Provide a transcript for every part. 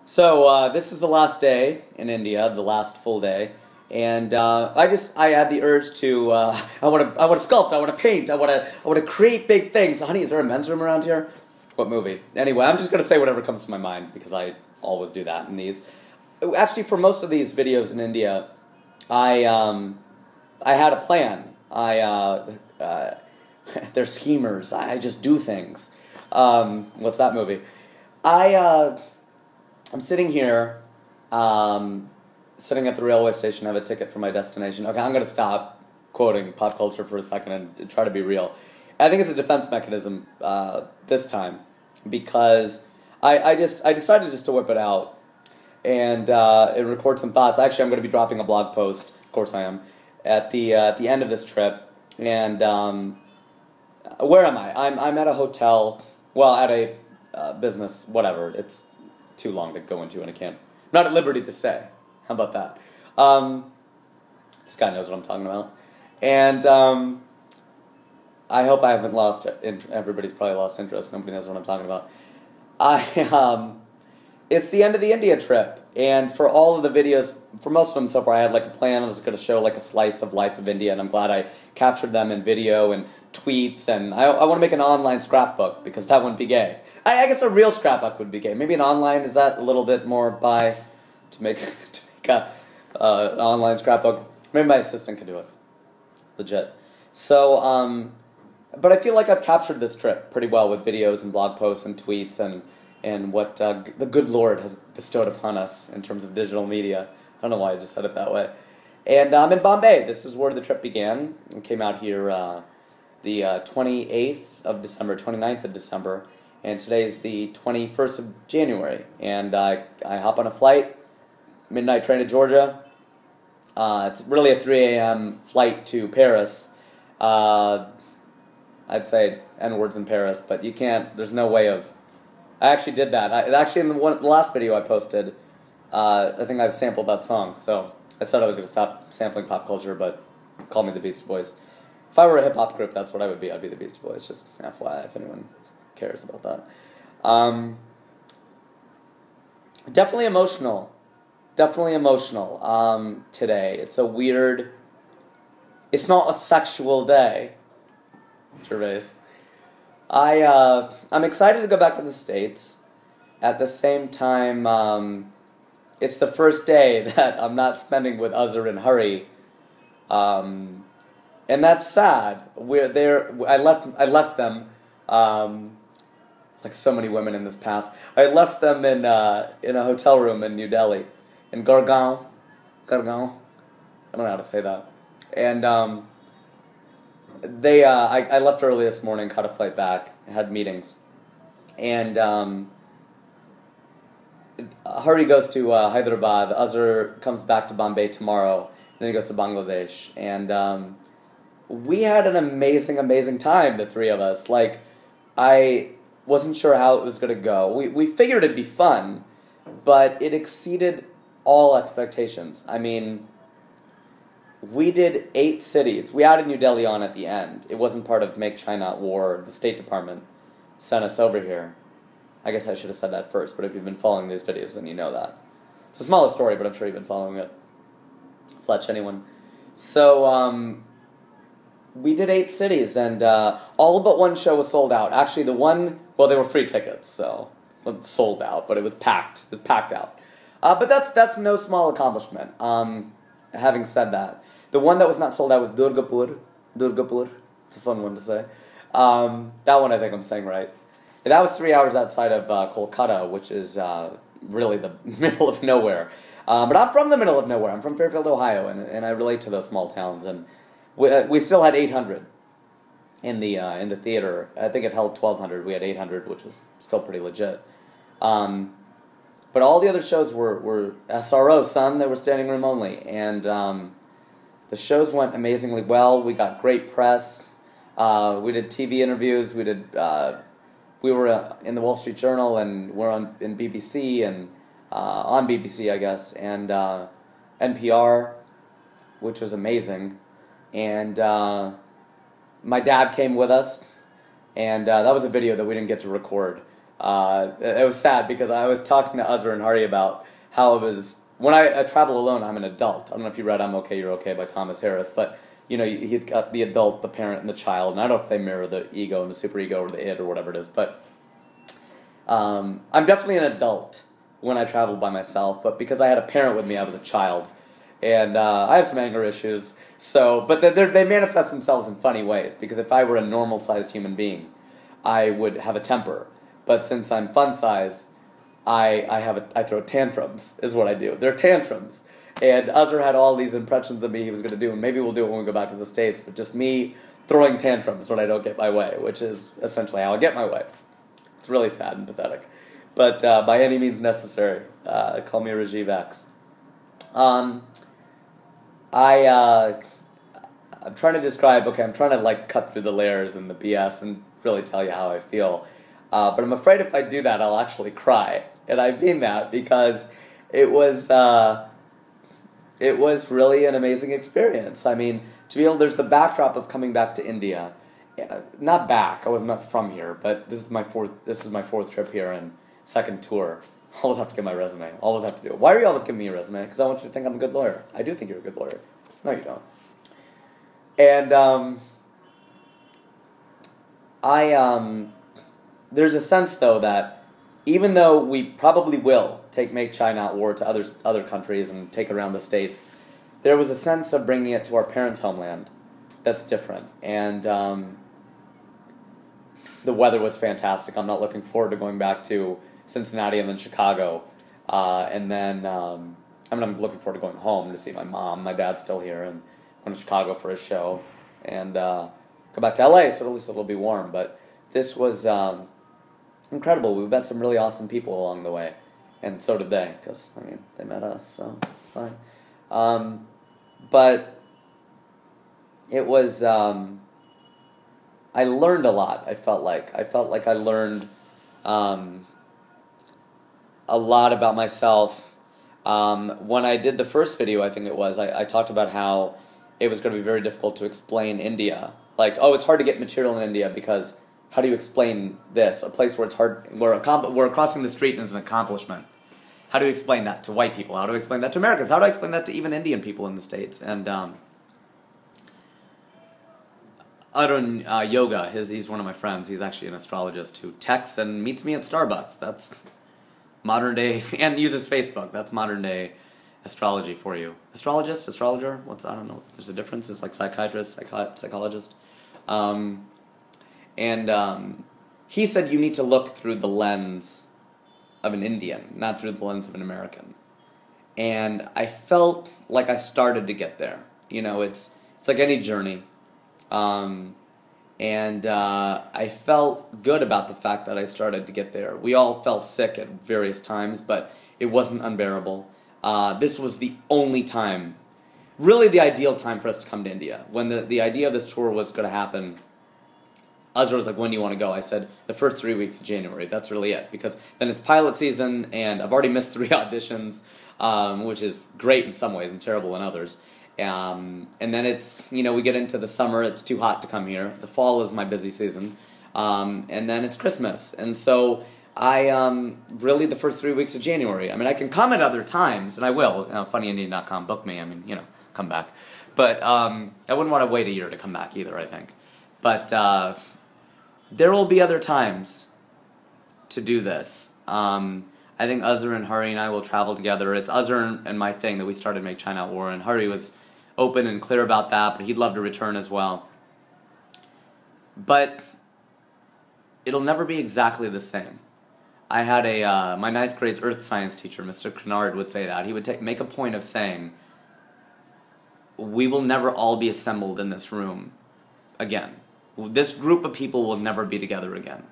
So this is the last day in India, the last full day, and I had the urge to I want to sculpt, I want to paint, I want to create big things. Honey, is there a men's room around here? What movie? Anyway, I'm just gonna say whatever comes to my mind because I always do that in these. Actually, for most of these videos in India, I had a plan. They're schemers. I just do things. What's that movie? I'm sitting here, sitting at the railway station. I have a ticket for my destination. Okay, I'm going to stop quoting pop culture for a second and try to be real. I think it's a defense mechanism this time because I decided just to whip it out and record some thoughts. Actually, I'm going to be dropping a blog post. Of course, I am at the end of this trip. And where am I? I'm at a hotel. Well, at a business. Whatever. It's too long to go into, and I'm not at liberty to say. How about that? This guy knows what I'm talking about. And I hope I haven't lost everybody's probably lost interest. Nobody knows what I'm talking about. It's the end of the India trip, and for all of the videos, for most of them so far, I had like a plan. I was going to show like a slice of life of India, and I'm glad I captured them in video and tweets, and I want to make an online scrapbook, because that wouldn't be gay. I guess a real scrapbook would be gay. Maybe an online, is that a little bit more to make a online scrapbook? Maybe my assistant can do it. Legit. So, but I feel like I've captured this trip pretty well with videos and blog posts and tweets and what the good Lord has bestowed upon us in terms of digital media. I don't know why I just said it that way. And I'm in Bombay. This is where the trip began. I came out here the 28th of December, 29th of December, and today is the 21st of January. And I hop on a flight, midnight train to Georgia. It's really a 3 a.m. flight to Paris. I'd say N-words in Paris, but you can't, there's no way of... I actually did that. Actually, in the last video I posted, I think I've sampled that song. So I said I was going to stop sampling pop culture, but call me the Beastie Boys. If I were a hip-hop group, that's what I would be. I'd be the Beastie Boys, just FYI, if anyone cares about that. Definitely emotional. Definitely emotional today. It's a weird... It's not a sexual day. Gervais. I'm excited to go back to the States. At the same time, it's the first day that I'm not spending with Uzzer and Hurry, and that's sad. I left them, like so many women in this path. I left them in a hotel room in New Delhi, in Gurgaon. I don't know how to say that, and I left early this morning, caught a flight back, had meetings, and Hari goes to Hyderabad, Azhar comes back to Bombay tomorrow, and then he goes to Bangladesh, and we had an amazing time, the three of us. Like, I wasn't sure how it was going to go. We figured it'd be fun, but it exceeded all expectations. I mean... We did 8 cities. We added New Delhi on at the end. It wasn't part of Make China at War. The State Department sent us over here. I guess I should have said that first, but if you've been following these videos, then you know that. It's a smaller story, but I'm sure you've been following it. Fletch, anyone. So, we did 8 cities, and all but one show was sold out. Actually, the one, well, they were free tickets, so it wasn't sold out, but it was packed. It was packed out. But that's no small accomplishment. Having said that, the one that was not sold out was Durgapur. It's a fun one to say. That one I think I'm saying right. And that was 3 hours outside of Kolkata, which is really the middle of nowhere. But I'm from the middle of nowhere. I'm from Fairfield, Ohio, and I relate to those small towns. And we still had 800 in the theater. I think it held 1,200. We had 800, which was still pretty legit. But all the other shows were SRO, son. They were standing room only. And the shows went amazingly well. We got great press. We did TV interviews. We were in the Wall Street Journal, and we're in BBC, and on BBC, I guess, and NPR, which was amazing. And my dad came with us, and that was a video that we didn't get to record. It was sad because I was talking to Uzra and Hari about how it was, when I travel alone, I'm an adult. I don't know if you read I'm Okay, You're Okay by Thomas Harris, but, you know, he's got the adult, the parent, and the child, and I don't know if they mirror the ego and the superego or the id or whatever it is, but I'm definitely an adult when I travel by myself, but because I had a parent with me, I was a child. And I have some anger issues, so, but they manifest themselves in funny ways, because if I were a normal-sized human being, I would have a temper. But since I'm fun-size, I throw tantrums, is what I do. They're tantrums. And Uzra had all these impressions of me he was going to do, and maybe we'll do it when we go back to the States, but just me throwing tantrums when I don't get my way, which is essentially how I get my way. It's really sad and pathetic. But by any means necessary. Call me Rajiv X. I'm trying to describe, I'm trying to like cut through the layers and the BS and really tell you how I feel. But I'm afraid if I do that, I'll actually cry. And I mean that because it was really an amazing experience. I mean, to be able, there's the backdrop of coming back to India. Not back, I was not from here, but this is my fourth trip here and second tour. I always have to get my resume. Always have to do it. Why are you always giving me a resume? Because I want you to think I'm a good lawyer. I do think you're a good lawyer. No, you don't. And there's a sense though that even though we probably will make China at war to other countries and take around the States, there was a sense of bringing it to our parents' homeland that's different. And the weather was fantastic. I'm not looking forward to going back to Cincinnati and then Chicago, and then I'm looking forward to going home to see my mom. My dad's still here, and going to Chicago for a show, and go back to LA, so at least it'll be warm. But this was incredible. We met some really awesome people along the way, and so did they, because I mean they met us, so it's fine. But it was I learned a lot. I felt like I learned a lot about myself. When I did the first video, I think it was, I talked about how it was going to be very difficult to explain India. Like, oh, it's hard to get material in India because how do you explain this? A place where it's hard, where crossing the street is an accomplishment. How do you explain that to white people? How do I explain that to Americans? How do I explain that to even Indian people in the States? And Arun Yoga, he's one of my friends. He's actually an astrologist who texts and meets me at Starbucks. That's modern day, and uses Facebook. That's modern day astrology for you. Astrologist, astrologer, I don't know. There's a difference. It's like psychiatrist, psychologist. He said you need to look through the lens of an Indian, not through the lens of an American. And I felt like I started to get there. You know, it's like any journey. I felt good about the fact that I started to get there. We all felt sick at various times, but it wasn't unbearable. This was the only time, really the ideal time for us to come to India. When the idea of this tour was going to happen, Uzra was like, when do you want to go? I said, the first 3 weeks of January. That's really it. Because then it's pilot season, and I've already missed 3 auditions, which is great in some ways and terrible in others. And then it's, we get into the summer, it's too hot to come here. The fall is my busy season. And then it's Christmas. And so I, really the first 3 weeks of January. I mean, I can come at other times, and I will. Funnyindian.com, book me. I mean, come back. But I wouldn't want to wait a year to come back either, I think. But there will be other times to do this. I think Uzra and Hari and I will travel together. It's Uzra and my thing that we started Make China at War, and Hari was open and clear about that, but he'd love to return as well. But it'll never be exactly the same. I had my 9th grade's earth science teacher, Mr. Kennard, would say that. He would make a point of saying, we will never all be assembled in this room again. This group of people will never be together again.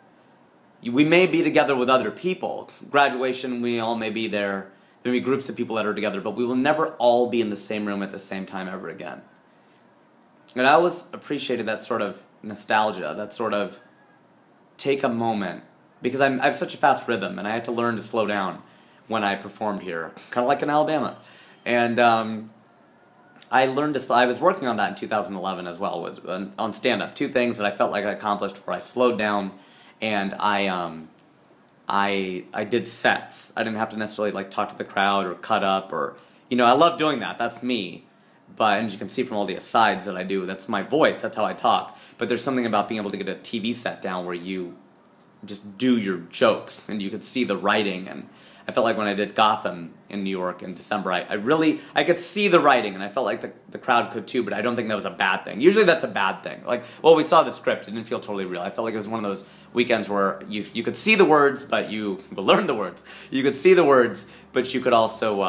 We may be together with other people. Graduation, we all may be there. There may be groups of people that are together, but we will never all be in the same room at the same time ever again. And I always appreciated that sort of nostalgia, that sort of take a moment, because I have such a fast rhythm, and I had to learn to slow down when I performed here, kind of like in Alabama. And I learned to. I was working on that in 2011 as well, on stand-up. 2 things that I felt like I accomplished, where I slowed down, and I I did sets. I didn't have to necessarily like talk to the crowd or cut up or, I love doing that. That's me. But, and you can see from all the asides that I do, that's my voice, that's how I talk. But there's something about being able to get a TV set down where you just do your jokes and you could see the writing. And I felt like when I did Gotham in New York in December, I could see the writing, and I felt like the crowd could too, but I don't think that was a bad thing. Usually that's a bad thing. Like, well, we saw the script, it didn't feel totally real. I felt like it was one of those weekends where you could see the words, but you learned the words. You could see the words, but you could also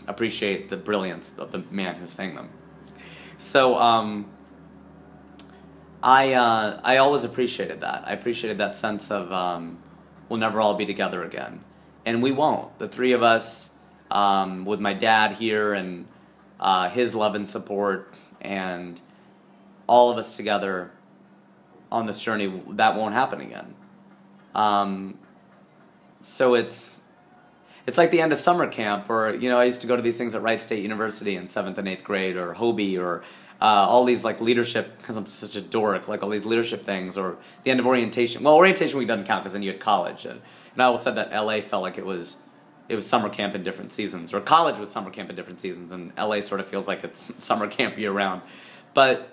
appreciate the brilliance of the man who sang them. So, I always appreciated that. I appreciated that sense of we'll never all be together again. And we won't. The three of us, with my dad here and his love and support and all of us together on this journey, that won't happen again. So it's like the end of summer camp, or, I used to go to these things at Wright State University in 7th and 8th grade, or Hobie, or all these like leadership, because I'm such a dork, like all these leadership things, or the end of orientation. Well, orientation week doesn't count because then you had college. And I always said that LA felt like it was summer camp in different seasons, or college was summer camp in different seasons, and LA sort of feels like it's summer camp year round. But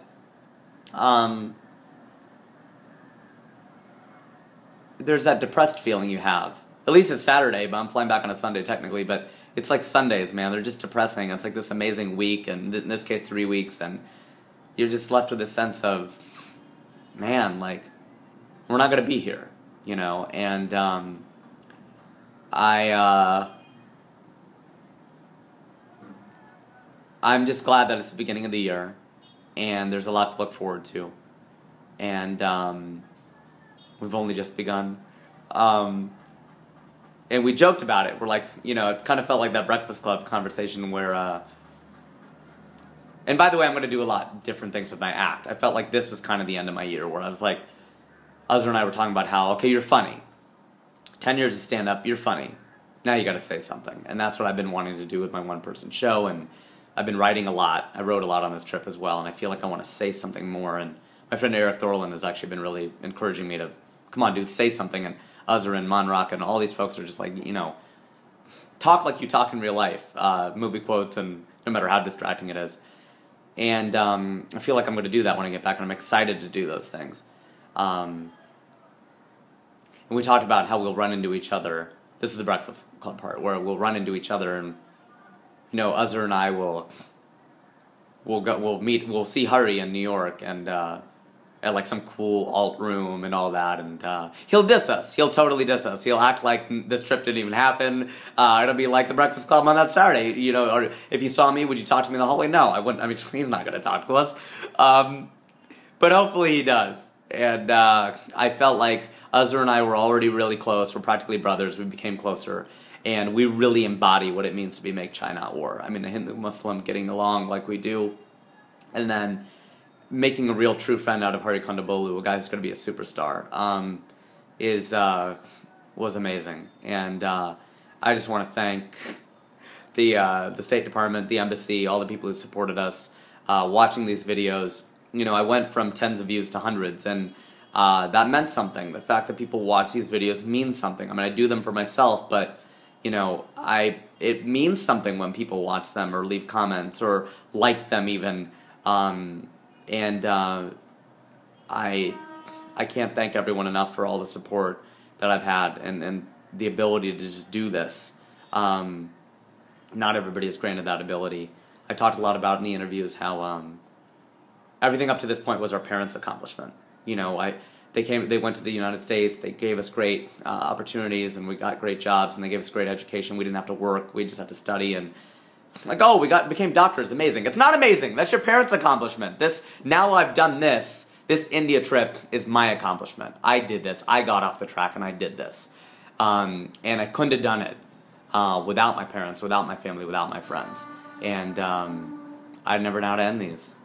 there's that depressed feeling you have. At least it's Saturday, but I'm flying back on a Sunday technically, but it's like Sundays, man. They're just depressing. It's like this amazing week, and in this case 3 weeks, and you're just left with this sense of, man, like, we're not going to be here, and I'm just glad that it's the beginning of the year, and there's a lot to look forward to, and we've only just begun. And we joked about it. We're like, it kind of felt like that Breakfast Club conversation where, and by the way, I'm going to do a lot different things with my act. I felt like this was kind of the end of my year, where I was like, Uzzer and I were talking about how, okay, you're funny. 10 years of stand-up, you're funny. Now you got to say something. And that's what I've been wanting to do with my one-person show, and I've been writing a lot. I wrote a lot on this trip as well, and I feel like I want to say something more. And my friend Eric Thorland has actually been really encouraging me to, come on, dude, say something. And Uzzer and Monrock and all these folks are just like, talk like you talk in real life, movie quotes, and no matter how distracting it is. And I feel like I'm going to do that when I get back, and I'm excited to do those things. And we talked about how we'll run into each other. This is the Breakfast Club part, where we'll run into each other, and Uzzer and I will we'll see Hari in New York, and at like some cool alt room and all that, and he'll diss us. He'll totally diss us. He'll act like this trip didn't even happen. It'll be like the Breakfast Club on that Saturday, or if you saw me, would you talk to me in the hallway? No, I wouldn't. I mean, he's not going to talk to us. But hopefully he does. And I felt like Uzzer and I were already really close. We're practically brothers. We became closer. And we really embody what it means to be make China at war. I mean, a Hindu-Muslim getting along like we do. And then making a real true friend out of Hari Kondabolu, a guy who's going to be a superstar, was amazing. And I just want to thank the State Department, the embassy, all the people who supported us, watching these videos. I went from tens of views to hundreds, and that meant something. The fact that people watch these videos means something. I mean, I do them for myself, but it means something when people watch them or leave comments or like them even. And I can't thank everyone enough for all the support that I've had, and the ability to just do this. Not everybody is granted that ability. I talked a lot about in the interviews how everything up to this point was our parents' accomplishment. They went to the United States, they gave us great opportunities, and we got great jobs, and they gave us great education. We didn't have to work, we just had to study, and like, oh, became doctors, amazing. It's not amazing. That's your parents' accomplishment. Now I've done this. This India trip is my accomplishment. I did this. I got off the track and I did this. And I couldn't have done it without my parents, without my family, without my friends. And I never know how to end these.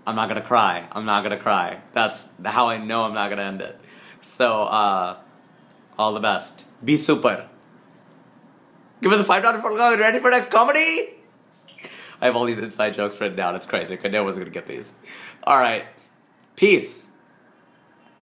I'm not going to cry. I'm not going to cry. That's how I know I'm not going to end it. So, all the best. Be super. Give us a $5 for go. Ready for next comedy? I have all these inside jokes written down. It's crazy. No one's going to get these. All right. Peace.